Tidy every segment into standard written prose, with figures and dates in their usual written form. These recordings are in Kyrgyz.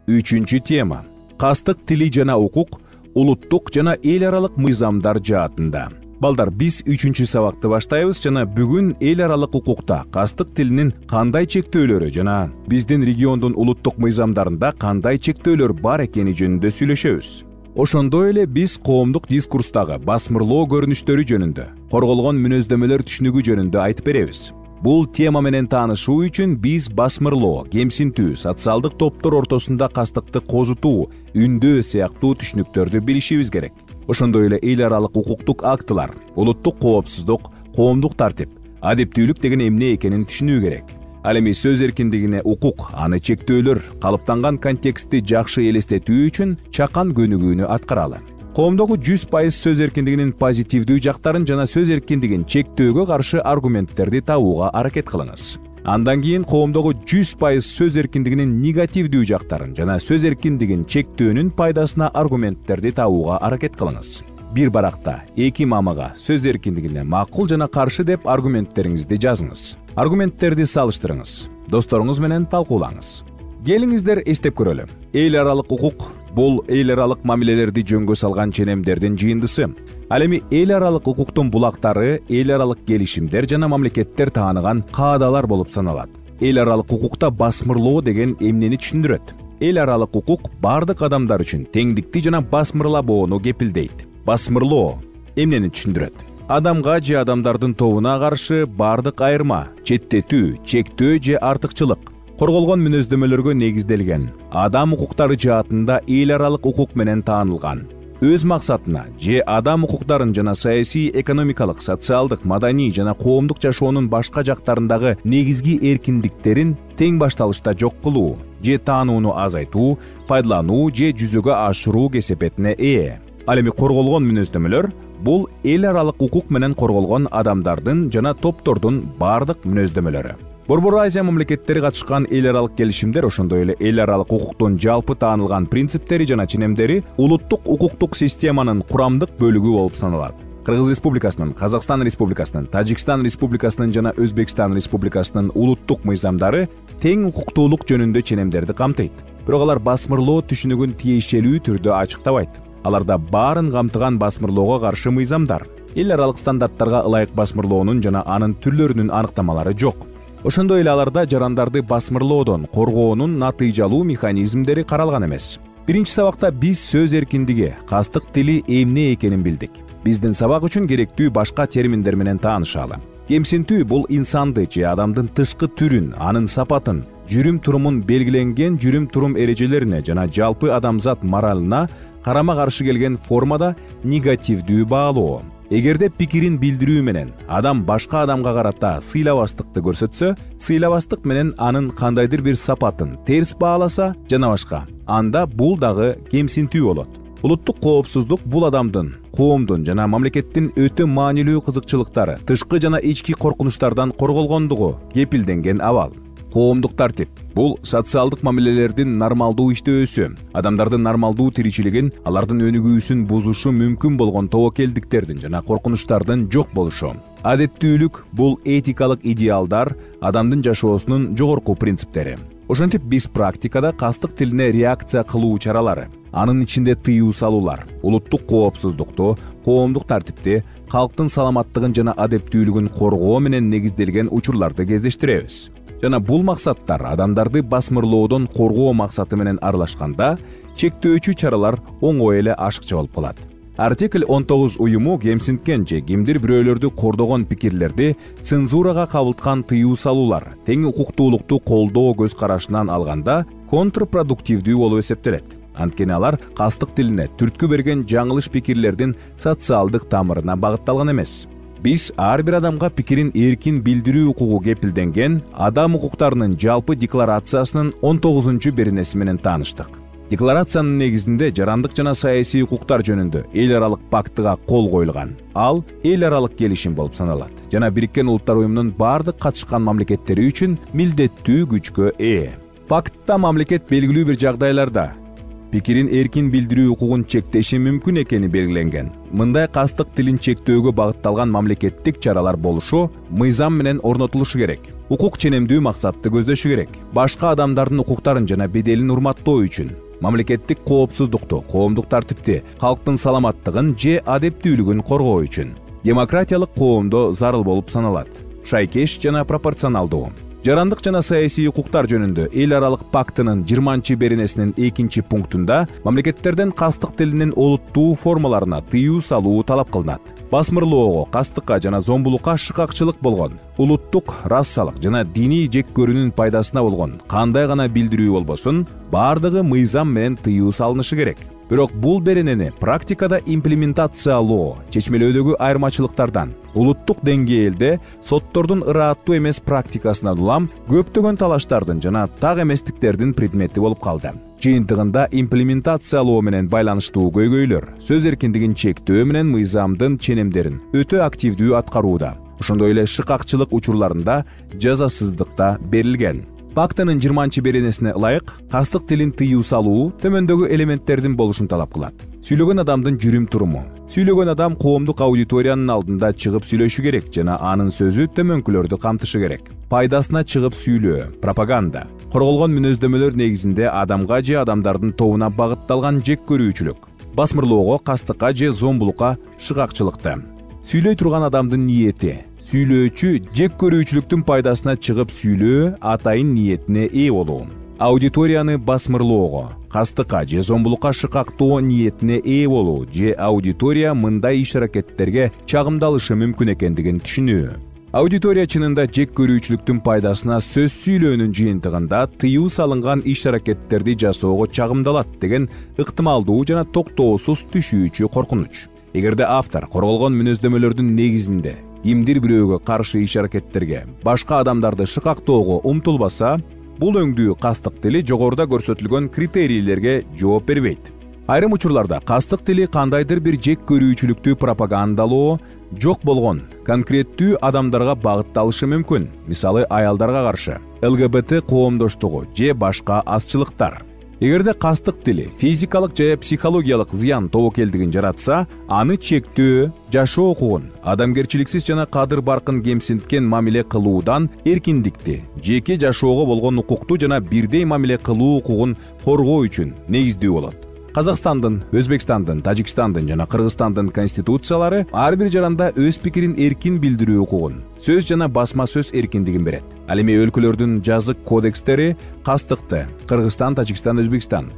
Үчүнчү тема: кастык тили жана укук улуттук жана эл аралык мыйзамдар жаатында. Балдар, биз 3-чү сабакты баштайбыз жана бүгүн эл аралык укукта кастык тилинин кандай чектөөлөрү жана биздин региондун улуттук мыйзамдарында кандай чектөөлөр бар экени жөнүндө сүйлөшөбүз. Ошондой эле биз коомдук дискурстагы басмырлоо көрүнүштөрү жөнүндө, корголгон мүнөздөмөлөр түшүнүгү жөнүндө айтып беребиз. Бул тема менен таанышуу үчүн биз басмырлоо, кемсинтүү, социалдык топтор ортосунда кастыкты козутуу, үндөө сыяктуу түшүнүктөрдү билишибиз керек. Ошондой эле эл аралык укуктук актылар, улуттук коопсуздук, коомдук тартип, адептүүлүк деген эмне экенин түшүнүү керек. Ал эми сөз эркиндигине укук, аны чектөөлөр, калыптанган контекстти жакшы элестетүү үчүн чакан көнүгүүнү аткаралы. Коомдогу 100% сөз эркиндигинин позитивдүү жактарын жана сөз эркиндигин чектөөгө каршы аргументтерди табууга аракет кылыңыз. Андан кийин коомдогу 100% сөз эркиндигинин негативдүү жактарын жана сөз эркиндигин чектөөнүн пайдасына аргументтерди табууга аракет кылыңыз. Бир баракта эки мамыга сөз эркиндигине макул жана каршы деп аргументтериңизди жазыңыз. Аргументтерди салыштырыңыз. Досторуңуз менен талкуулаңыз. Келиңиздер эстеп көрөлү. Эл аралык укук бул эл аралык мамилелерди жөнгө салган ченемдердин жыйындысы. Ал эми эл аралык укуктун булактары эл аралык келишимдер жана мамлекеттер тааныган каадалар болуп саналат. Эл аралык укукта басмырлоо деген эмнени түшүндүрөт? Эл аралык укук бардык адамдар үчүн теңдикти жана басмырлабоону кепилдейт. Басмырлоо эмнени түшүндүрөт? Адамга же адамдардын тобуна каршы бардык айырма, четтетүү, чектөө же артыкчылык корголгон мүнөздөмөлөргө негизделген адам укуктары жаатында эл аралык укук менен таанылган. Өз максатына же адам укуктарын жана саясий, экономикалык, социалдык, маданий жана коомдук жашоонун башка жактарындагы негизги эркиндиктерин тең башталышта жок кылуу же таанууну азайтуу, пайдалануу же жүзөгө ашыруу кесепетине ээ. Ал эми корголгон мүнөздөмөлөр бул эл аралык укук менен корголгон адамдардын жана топтордун бардык мүнөздөмөлөрү. Борбор Азия мамлекеттери катышкан эл аралык келишимдер, ошондой эле эл аралык укуктун жалпы таанылган принциптери жана ченемдери улуттук укуктук системанын курамдык бөлүгү болуп саналат. Кыргыз Республикасынын, Казакстан Республикасынын, Тажикстан Республикасынын жана Өзбекстан Республикасынын улуттук мыйзамдары тең укуктуулук жөнүндө ченемдерди камтыйт. Бирок алар басмырлоо түшүнүгүн тиешелүү түрдө ачыктабайт. Аларда баарын камтыган басмырлоого каршы мыйзамдар, эл аралык стандарттарга ылайык басмырлоонун жана анын түрлөрүнүн аныктамалары жок. Ошондой эле аларда жарандарды басмырлоодон коргоонун натыйжалуу механизмдери каралган эмес. Биринчи сабакта биз сөз эркиндиги, кастык тили эмне экенин билдик. Биздин сабак үчүн керектүү башка терминдер менен таанышалы. Кемсинтүү бул инсанды же адамдын тышкы түрүн, анын сапатын, жүрүм-турумун белгиленген жүрүм-турум эрежелерине жана жалпы адамзат моралына карама-каршы келген формада негативдүү баалоо. Эгерде пикирин билдирүү менен адам башка адамга карата сыйлабастыкты көрсөтсө, сыйлабастык менен анын кандайдыр бир сапатын терс бааласа жана башка, анда бул дагы кемсинтүү болот. Улуттук коопсуздук бул адамдын, коомдун жана мамлекеттин өтө маанилүү кызыкчылыктары, тышкы жана ички коркунучтардан корголгондугу кепилденген абал. Коомдук тартип бул социалдык мамилелердин нормалдуу иштөөсү, адамдардын нормалдуу тиричилигин, алардын өнүгүүсүн бузушу мүмкүн болгон тобокелдиктердин жана коркунучтардын жок болушу. Адептүүлүк бул этикалык идеалдар, адамдын жашоосунун жогорку принциптери. Ошентип биз практикада кастык тилине реакция кылуу чаралары, анын ичинде тыюу салуулар, улуттук коопсуздукту, коомдук тартипти, калктын саламаттыгын жана адептүүлүгүн коргоо менен негизделген учурларды кездештиребиз. Жана бул максаттар адамдарды басмырлоодон коргоо максаты менен аралашканда чектөөчү чаралар оңой эле ашыкча болуп калат. Артикль 19 уюму кемсинткен же кимдир бирөөлөрдү кордогон пикирлерди цензурага кабылткан тыюу салуулар тең укуктуулукту колдоо көз карашынан алганда контрпродуктивдүү болуп эсептелет. Анткени алар кастык тилине түрткү берген жаңылыш пикирлердин социалдык тамырына багытталган эмес. Биз ар бир адамга пикирин эркин билдирүү укугу кепилденген адам укуктарынын жалпы декларациясынын 19-чу беренеси менен тааныштык. Декларациянын негизинде жарандык жана саясий укуктар жөнүндө эл аралык пактыга кол коюлган. Ал эл аралык келишим болуп саналат жана Бириккен Улуттар уюмунун бардык катышкан мамлекеттери үчүн милдеттүү күчкө ээ. Пактта мамлекет белгилүү бир жагдайларда пикирин эркин билдирүү укугун чектеши мүмкүн экени белгиленген. Мындай кастык тилин чектөөгө багытталган мамлекеттик чаралар болушу мыйзам менен орнотулушу керек. Укук ченемдүү максатты көздөшү керек. Башка адамдардын укуктарын жана беделин урматтоо үчүн мамлекеттик коопсуздукту, коомдук тартипти, калктын саламаттыгын же адептүүлүгүн коргоо үчүн демократиялык коомдо зарыл болуп саналат. Шайкеш жана пропорционалдуу. Жарандык жана саясий укуктар жөнүндө эл аралык пактынын 20-беренесинин 2 пунктунда мамлекеттерден кастык тилинин олуттуу формаларына тыюу салуу талап кылынат. Басмырлоого, кастыкка жана зомбулукка шыкакчылык болгон, улуттук, расалык жана диний жек көрүүнүн пайдасына болгон кандай гана билдирүү болбосун, бардыгы мыйзам менен тыюу салынышы керек. Бирок бул беренени практикада имплементациялоо, чечмелөөдөгү айырмачылыктардан, улуттук деңгээлде соттордун ырааттуу эмес практикасынан улам көптөгөн талаштардын жана так эместиктердин предмети болуп калды. Жыйынтыгында имплементациялоо менен байланыштуу көйгөйлөр сөз эркиндигин чектөө менен мыйзамдын ченемдерин өтө активдүү аткарууда. Ошондой эле шыкакчылык учурларында жазасыздыкта берилген. Пактынын 20-беренесине ылайык кастык тилин тыюу салуу төмөндөгү элементтердин болушун талап кылат. Сүйлөгөн адамдын жүрүм туруму. Сүйлөгөн адам коомдук аудиториянын алдында чыгып сүйлөшү керек жана анын сөзү төмөнкүлөрдү камтышы керек. Пайдасына чыгып сүйлөө, пропаганда. Корголгон мүнөздөмөлөр негизинде адамга же адамдардын тобуна багытталган жек көрүүчүлүк. Басмырлоого, кастыкка же зомбулукка шыкакчылыкты. Сүйлөй турган адамдын ниети. Сүйлөөчү жек көрүүчүлүктүн пайдасына чыгып сүйлөө, атайын ниетине ээ болуу. Аудиторияны басмырлоого, кастыкка же зомбулукка шыкактоо ниетине ээ болуу же аудитория мындай иш-аракеттерге чагымдалышы мүмкүн экендигин түшүнүү. Аудитория чынында жек көрүүчүлүктүн пайдасына сөз сүйлөөнүн жыйынтыгында тыюу салынган иш-аракеттерди жасоого чагымдалат деген ыктымалдуу жана токтоосуз түшүүчү коркунуч. Эгерде автор корголгон мүнөздөмөлөрдүн негизинде кимдир бирөөгө каршы иш-аракеттерге, башка адамдарды шыкактоого умтулбаса, бул өңдүү кастык тили жогоруда көрсөтүлгөн критерийлерге жооп бербейт. Айрым учурларда кастык тили кандайдыр бир жек көрүүчүлүктү пропагандалоо жок болгон конкреттүү адамдарга багытталышы мүмкүн. Мисалы, аялдарга каршы, ЛГБТ коомдоштугу же башка азчылыктар. Эгерде кастык тили физикалык же психологиялык зыян тобокелдигин жаратса, аны чектөө, жашоо укугун, адамгерчиликсиз жана кадыр баркын кемсинткен мамиле кылуудан эркиндикти, жеке жашоого болгон укукту жана бирдей мамиле кылуу укугун коргоо үчүн негиздүү болот. Казакстандын, Өзбекстандын, Тажикстандын жана Кыргызстандын конституциялары ар бир жаранда өз пикирин эркин билдирүү укугун, сөз жана басма сөз эркиндигин берет. Ал эми өлкөлөрдүн жазык кодекстери кастыкты Кыргызстан, Тажикстан, Өзбекстан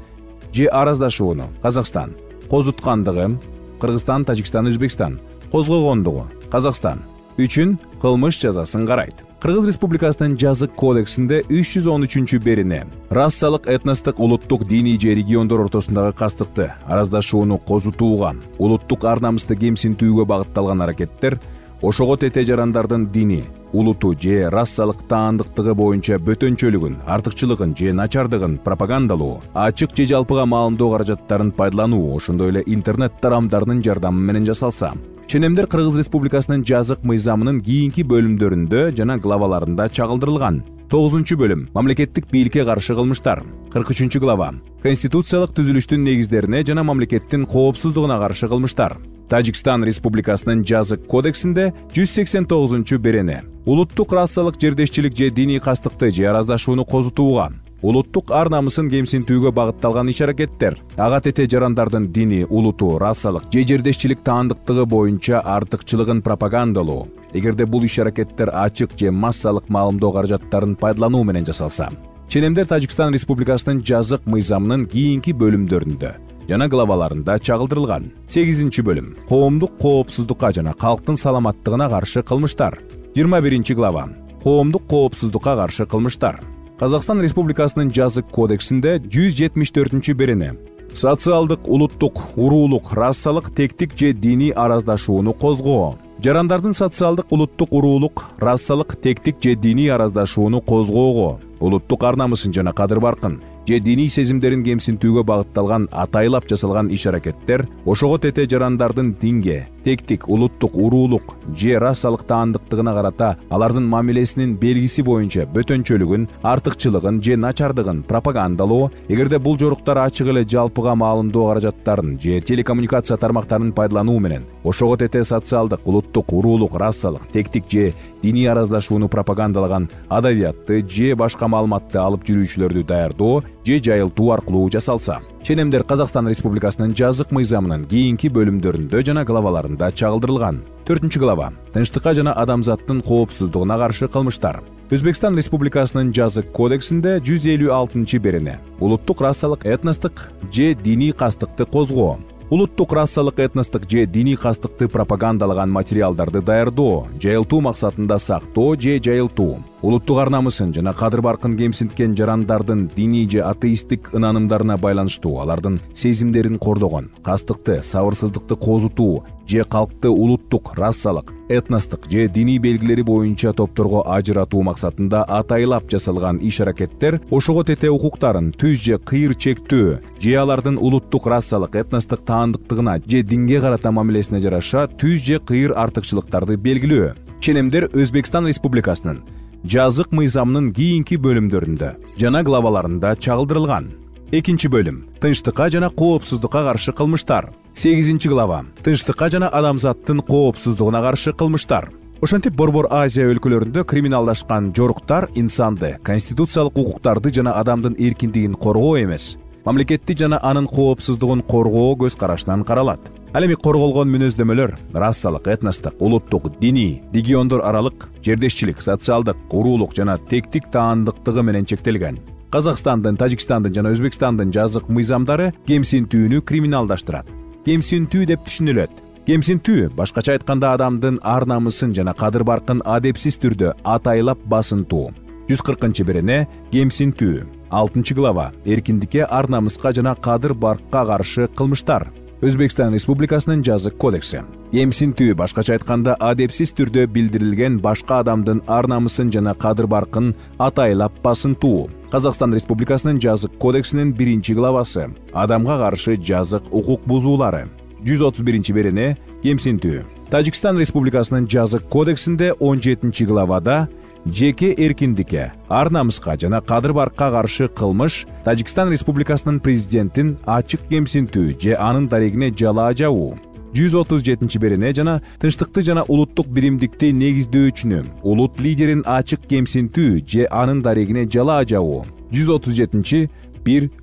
же араздашууну Казакстан козуткандыгы, Кыргызстан, Тажикстан, Өзбекстан козгогондугу Казакстан үчүн кылмыш жазасын карайт. Кыргыз Республикасынын жазык кодексинде 313-берене расалык, этностук, улуттук, диний же региондор ортосундагы кастыкты, араздашууну козутууга, улуттук ар намысты кемсинтүүгө багытталган аракеттер ошого тете жарандардын дини, улуту же расалык таандыктыгы боюнча бөтөнчөлүгүн, артыкчылыгын же начардыгын пропагандалоо, ачык же жалпыга маалымдоо каражаттарын пайдалануу, ошондой эле интернет тарамдарынын жардамы менен жасалса. Ченемдер Кыргыз Республикасынын жазык мыйзамынын кийинки бөлүмдөрүндө жана главаларында чагылдырылган. 9-бөлүм мамлекеттик бийликке каршы кылмыштар. 43-глава конституциялык түзүлүштүн негиздерине жана мамлекеттин коопсуздугуна каршы кылмыштар. Тажикстан Республикасынын жазык кодексинде 189-берене улуттук, расалык, жердешчилик же диний кастыкты же араздашууну козутууга, улуттук ар намысын кемсинтүүгө багытталган иш-аракеттер, ага тете жарандардын дини, улуту, расалык же жердешчилик таандыктыгы боюнча артыкчылыгын пропагандалоо. Эгерде бул иш-аракеттер ачык же массалык маалымдоо каражаттарын пайдалануу менен жасалса. Ченемдер Тажикстан Республикасынын жазык мыйзамынын кийинки бөлүмдөрүндө жана главаларында чагылдырылган. 8-бөлүм коомдук коопсуздукка жана калктын саламаттыгына каршы кылмыштар. 21-глава коомдук коопсуздукка каршы кылмыштар. Казакстан Республикасынын жазык кодексинде 174-берене социалдык, улуттук, уруулук, расалык, тектик же диний араздашууну козгоо. Жарандардын социалдык, улуттук, уруулук, расалык, тектик же диний араздашууну козгоого, улуттук ар намысын жана кадыр баркын же диний сезимдерин кемсинтүүгө багытталган атайлап жасалган иш-аракеттер ошого тете жарандардын динге, тектик, улуттук, уруулук же расалык таандыктыгына карата алардын мамилесинин белгиси боюнча бөтөнчөлүгүн, артыкчылыгын же начардыгын пропагандалоо, эгерде бул жоруктар ачык эле жалпыга маалымдоо каражаттарын же телекоммуникация тармактарын пайдалануу менен ошого тете социалдык, улуттук, уруулук, расалык, тектик же диний араздашууну пропагандалаган адабиятты же башка маалыматты алып жүрүүчүлөрдү даярдоо же жайылтуу аркылуу жасалса. Ченемдер Казакстан Республикасынын жазык мыйзамынын кийинки бөлүмдөрүндө жана главаларында чагылдырылган. 4 глава. Тынчтыкка жана адамзаттын коопсуздугуна каршы кылмыштар. Өзбекстан Республикасынын жазык кодексинде 156 берене. Улуттук, расалык, этностук же диний кастыкты козгоо. Улуттук, расалык, этностук же диний кастыкты пропагандалаган материалдарды даярдоо, жайылтуу максатында сактоо же жайылтуу. Улуттук ар намысын жана кадыр баркын кемсинткен жарандардын диний же атеисттик ынанымдарына байланыштуу, алардын сезимдерин кордогон, кастыкты, сабырсыздыкты козутуу же калкты улуттук, расалык, этностук же диний белгилери боюнча топторго ажыратуу максатында атайлап жасалган иш-аракеттер ошого тете укуктарын түз же кыйыр чектөө же алардын улуттук, расалык, этностук таандыктыгына же динге карата мамилесине жараша түз же кыйыр артыкчылыктарды белгилөө. Ченемдер Өзбекстан Республикасынын жазык мыйзамынын кийинки бөлүмдөрүндө жана главаларында чагылдырылган. 2 бөлүм. Тынчтыкка жана коопсуздукка каршы кылмыштар. 8 глава. Тынчтыкка жана адамзаттын коопсуздугуна каршы кылмыштар. Ошентип Борбор Азия өлкөлөрүндө криминалдашкан жоруктар инсанды, конституциялык укуктарды жана адамдын эркиндигин коргоо эмес, мамлекетти жана анын коопсуздугун коргоо көз карашынан каралат. Ал эми корголгон мүнөздөмөлөр расалык, этностук, улуттук, диний, региондор аралык, жердешчилик, социалдык, уруулук жана тектик таандыктыгы менен чектелген. Казакстандын, Тажикстандын жана Өзбекстандын жазык мыйзамдары кемсинтүүнү криминалдаштырат. Кемсинтүү деп түшүнүлөт. Кемсинтүү, башкача айтканда, адамдын ар намысын жана кадыр баркын адепсиз түрдө атайлап басынтуу. 140 берене кемсинтүү. 6 глава. Эркиндикке, ар намыска жана кадыр баркка каршы кылмыштар. Өзбекстан Республикасынын жазык кодекси. Кемсинтүү, башкача айтканда, адепсиз түрдө билдирилген башка адамдын ар намысын жана кадыр баркын атайлап басынтуу. Казакстан Республикасынын жазык кодексинин 1 главасы. Адамга каршы жазык укук бузуулары. 131 берене кемсинтүү. Тажикстан Республикасынын жазык кодексинде 17 главада жеке эркиндикке, ар намыска жана кадыр баркка каршы кылмыш Тажикстан Республикасынын президентин ачык кемсинтүү же анын дарегине жалаа жабуу. 137 берене жана тынчтыкты жана улуттук биримдикти негиздөөчүнү, улут лидерин ачык кемсинтүү же анын дарегине жалаа жабуу. 137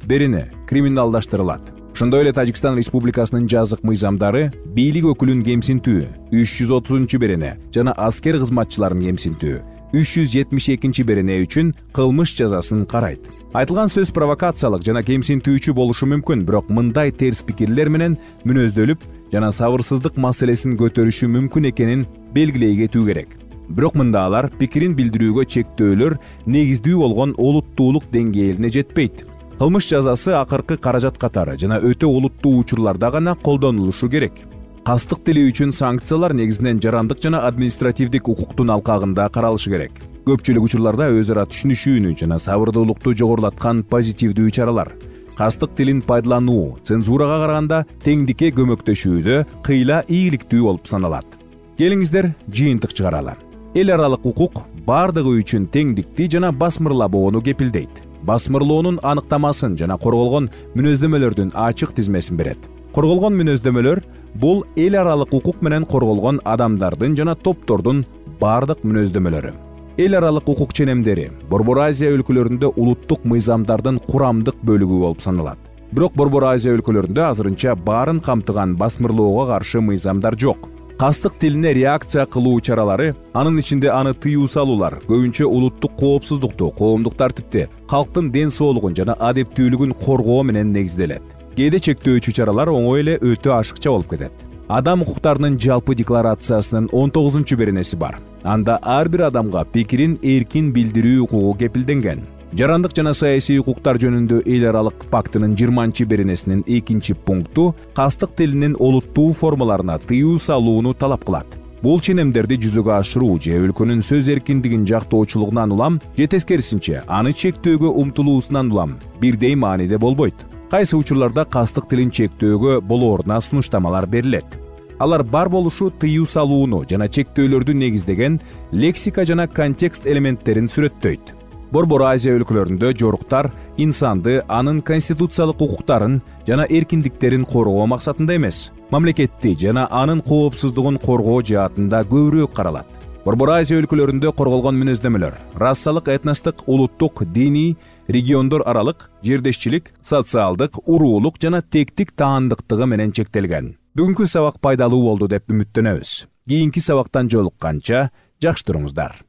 берене криминалдаштырылат. Ошондой эле Тажикстан Республикасынын жазык мыйзамдары бийлик өкүлүн кемсинтүү 330 берене жана аскер кызматчыларын кемсинтүү 372 берене үчүн кылмыш жазасын карайт. Айтылган сөз провокациялык жана кемсинтүүчү болушу мүмкүн, бирок мындай терс пикирлер менен мүнөздөлүп жана сабырсыздык маселесин көтөрүшү мүмкүн экенин белгилей кетүү керек. Бирок мында алар пикирин билдирүүгө чектөөлөр негиздүү болгон олуттуулук деңгээлине жетпейт. Кылмыш жазасы акыркы каражат катары жана өтө олуттуу учурларда гана колдонулушу керек. Кастык тили үчүн санкциялар негизинен жарандык жана административдик укуктун алкагында каралышы керек. Көпчүлүк учурларда өз ара түшүнүшүүнү жана сабырдуулукту жогорулаткан позитивдүү чаралар, кастык тилин пайдалануу цензурага караганда теңдикке көмөктөшүүдө кыйла ийгиликтүү болуп саналат. Келиңиздер жыйынтык чыгаралы. Эл аралык укук бардыгы үчүн теңдикти жана басмырлабоону кепилдейт. Басмырлоонун аныктамасын жана корголгон мүнөздөмөлөрдүн ачык тизмесин берет. Корголгон мүнөздөмөлөр бул эл аралык укук менен корголгон адамдардын жана топтордун бардык мүнөздөмөлөрү. Эл аралык укук ченемдери Борбор Азия өлкөлөрүндө улуттук мыйзамдардын курамдык бөлүгү болуп саналат. Бирок Борбор Азия өлкөлөрүндө азырынча баарын камтыган басмырлоого каршы мыйзамдар жок. Кастык тилине реакция кылуу чаралары, анын ичинде аны тыюу салуулар көбүнчө улуттук коопсуздукту, коомдук тартипти, калктын ден соолугун жана адептүүлүгүн коргоо менен негизделет. Кээде чектөөчү чаралар оңой эле өтө ашыкча болуп кетет. Адам укуктарынын жалпы декларациясынын 19 беренеси бар. Анда ар бир адамга пикирин эркин билдирүү укугу кепилденген. Жарандык жана саясий укуктар жөнүндө эл аралык пактынын 20 беренесинин 2 пункту кастык тилинин олуттуу формаларына тыюу салууну талап кылат. Бул ченемдерди жүзөгө ашыруу же өлкөнүн сөз эркиндигин жактоочулугунан улам, же тескерисинче аны чектөөгө умтулуусунан улам бирдей мааниде болбойт. Кайсы учурларда кастык тилин чектөөгө болооруна сунуштамалар берилет. Алар бар болушу тыюу салууну жана чектөөлөрдү негиздеген лексика жана контекст элементтерин сүрөттөйт. Борбор Азия өлкөлөрүндө жоруктар инсанды анын конституциялык укуктарын жана эркиндиктерин коргоо максатында эмес, мамлекетти жана анын коопсуздугун коргоо жаатында көбүрөөк каралат. Борбор Азия өлкөлөрүндө корголгон мүнөздөмөлөр рассалык, этностук, улуттук, диний, региондор аралык, жердешчилик, социалдык, уруулук жана тектик таандыктыгы менен чектелген. Бүгүнкү сабак пайдалуу болду деп үмүттөнөбүз. Кийинки сабактан жолукканча жакшы туруңуздар.